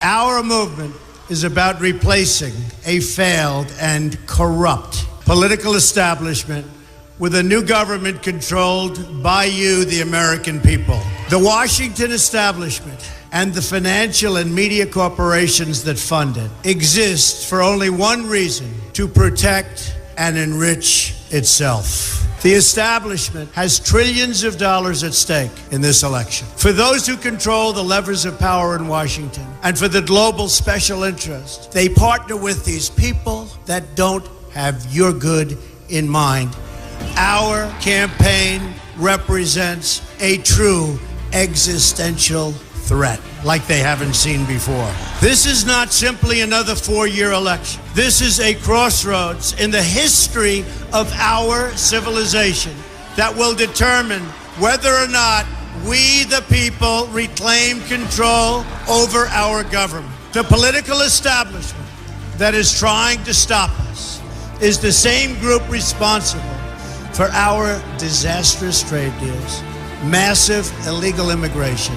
Our movement is about replacing a failed and corrupt political establishment with a new government controlled by you, the American people. The Washington establishment and the financial and media corporations that fund it exist for only one reason: to protect and enrich itself. The establishment has trillions of dollars at stake in this election. For those who control the levers of power in Washington and for the global special interest, they partner with these people that don't have your good in mind. Our campaign represents a true existential threat like they haven't seen before. This is not simply another four-year election. This is a crossroads in the history of our civilization that will determine whether or not we, the people, reclaim control over our government. The political establishment that is trying to stop us is the same group responsible for our disastrous trade deals, massive illegal immigration,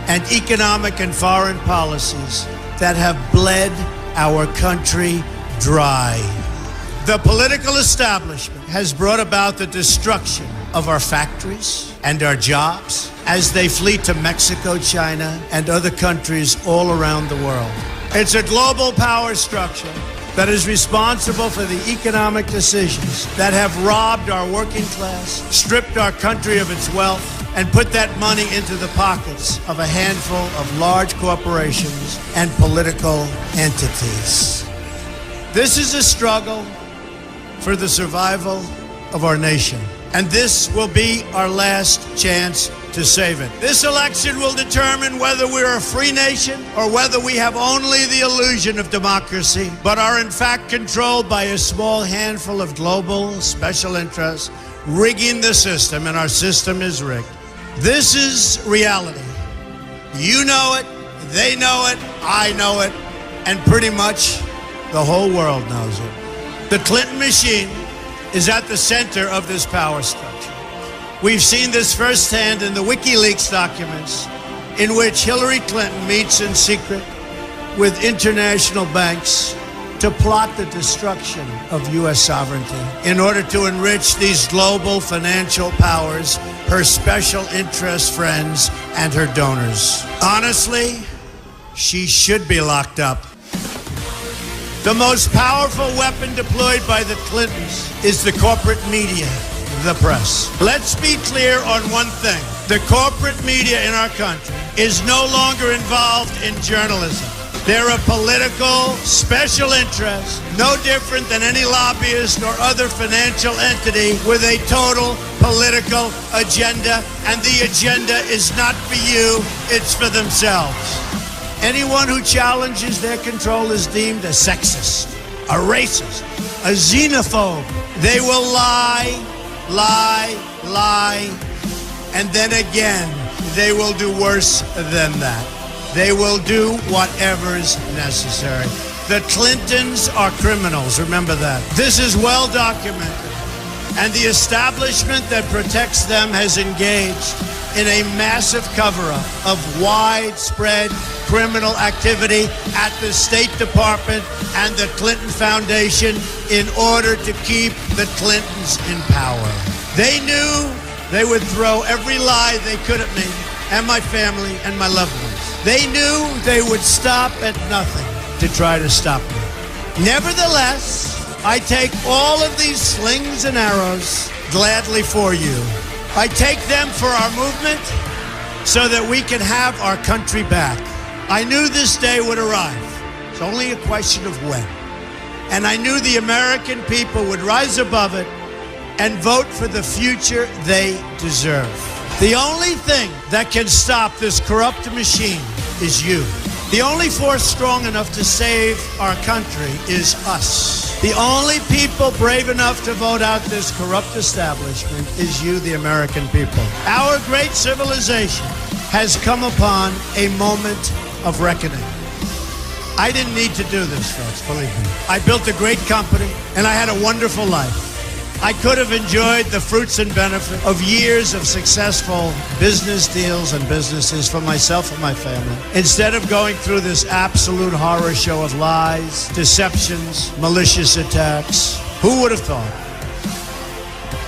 and economic and foreign policies that have bled our country dry. The political establishment has brought about the destruction of our factories and our jobs as they flee to Mexico, China, and other countries all around the world. It's a global power structure that is responsible for the economic decisions that have robbed our working class, stripped our country of its wealth, and put that money into the pockets of a handful of large corporations and political entities. This is a struggle for the survival of our nation, and this will be our last chance to save it. This election will determine whether we're a free nation or whether we have only the illusion of democracy, but are in fact controlled by a small handful of global special interests rigging the system, and our system is rigged. This is reality. You know it, they know it, I know it, and pretty much the whole world knows it. The Clinton machine is at the center of this power structure. We've seen this firsthand in the WikiLeaks documents, in which Hillary Clinton meets in secret with international banks to plot the destruction of U.S. sovereignty in order to enrich these global financial powers, her special interest friends, and her donors. Honestly, she should be locked up. The most powerful weapon deployed by the Clintons is the corporate media, the press. Let's be clear on one thing. The corporate media in our country is no longer involved in journalism. They're a political special interest, no different than any lobbyist or other financial entity with a total political agenda, and the agenda is not for you, it's for themselves. Anyone who challenges their control is deemed a sexist, a racist, a xenophobe. They will lie, and then again, they will do worse than that. They will do whatever is necessary. The Clintons are criminals, remember that. This is well documented, and the establishment that protects them has engaged in a massive cover-up of widespread criminal activity at the State Department and the Clinton Foundation in order to keep the Clintons in power. They knew they would throw every lie they could at me and my family and my loved ones. They knew they would stop at nothing to try to stop me. Nevertheless, I take all of these slings and arrows gladly for you. I take them for our movement so that we can have our country back. I knew this day would arrive. It's only a question of when. And I knew the American people would rise above it and vote for the future they deserve. The only thing that can stop this corrupt machine is you. The only force strong enough to save our country is us. The only people brave enough to vote out this corrupt establishment is you, the American people. Our great civilization has come upon a moment of reckoning. I didn't need to do this, folks, believe me. I built a great company, and I had a wonderful life. I could have enjoyed the fruits and benefit of years of successful business deals and businesses for myself and my family, instead of going through this absolute horror show of lies, deceptions, malicious attacks. Who would have thought?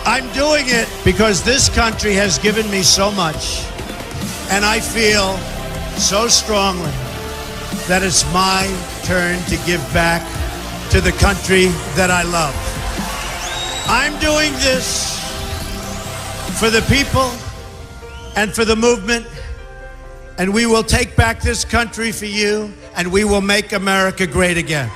I'm doing it because this country has given me so much, and I feel so strongly that it's my turn to give back to the country that I love. I'm doing this for the people and for the movement, and we will take back this country for you, and we will make America great again.